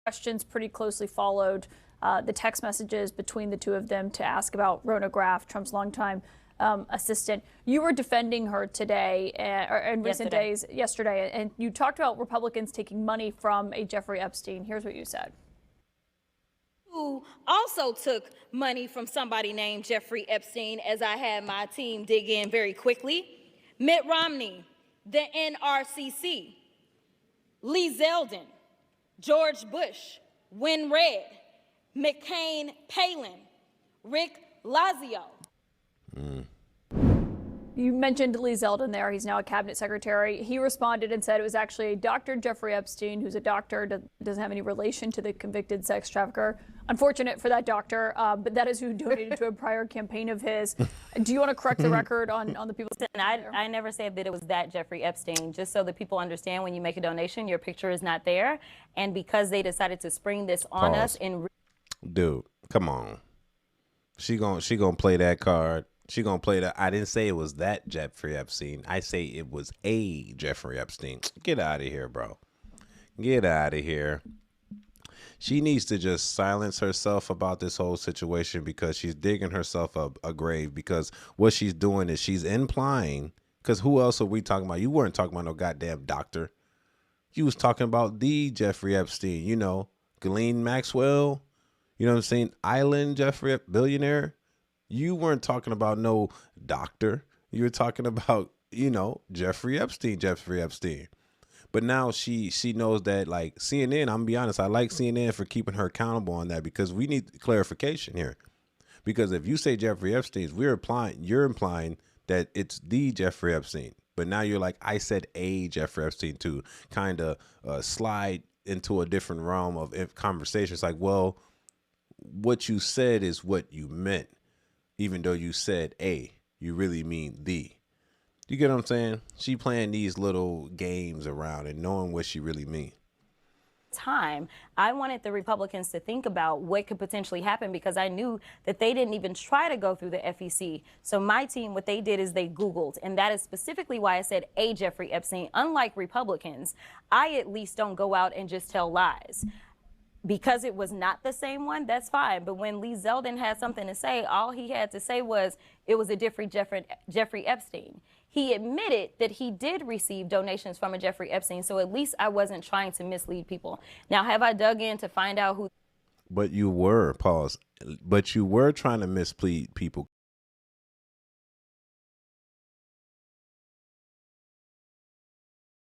questions pretty closely followed the text messages between the two of them to ask about Rona Graff, Trump's longtime assistant. You were defending her today, or in recent days, yesterday, and you talked about Republicans taking money from a Jeffrey Epstein. Here's what you said. Who also took money from somebody named Jeffrey Epstein, as I had my team dig in very quickly. Mitt Romney, the NRCC, Lee Zeldin, George Bush, Win Red, McCain Palin, Rick Lazio. You mentioned Lee Zeldin there. He's now a cabinet secretary. He responded and said it was actually Dr. Jeffrey Epstein, who's a doctor, doesn't have any relation to the convicted sex trafficker. Unfortunate for that doctor, but that is who donated to a prior campaign of his. Do you want to correct the record on the people? I never said that it was that Jeffrey Epstein. Just so that people understand, when you make a donation, your picture is not there. And because they decided to spring this on us in... Dude, come on. She gonna play that card. She gonna play that. I didn't say it was that Jeffrey Epstein. I say it was a Jeffrey Epstein. Get out of here, bro. Get out of here. She needs to just silence herself about this whole situation, because she's digging herself a grave. Because what she's doing is she's implying, because who else are we talking about? You weren't talking about no goddamn doctor. You was talking about the Jeffrey Epstein, you know, Ghislaine Maxwell, you know what I'm saying? Island Jeffrey, billionaire. You weren't talking about no doctor. You were talking about, you know, Jeffrey Epstein. But now she knows that, like, CNN, I'm gonna be honest, I like CNN for keeping her accountable on that, because we need clarification here. Because if you say Jeffrey Epstein, you're implying that it's the Jeffrey Epstein. But now you're like, I said a Jeffrey Epstein, to kind of slide into a different realm of conversations. Like, well, what you said is what you meant. Even though you said a, you really mean the. You get what I'm saying? She playing these little games around and knowing what she really mean. Time, I wanted the Republicans to think about what could potentially happen, because I knew that they didn't even try to go through the FEC. So my team, what they did is they Googled, and that is specifically why I said a Jeffrey Epstein. Unlike Republicans, I at least don't go out and just tell lies. Because it was not the same one, that's fine. But when Lee Zeldin had something to say, all he had to say was it was a different Jeffrey Epstein. He admitted that he did receive donations from a Jeffrey Epstein, so at least I wasn't trying to mislead people. Now, have I dug in to find out who? But you were, pause, but you were trying to mislead people.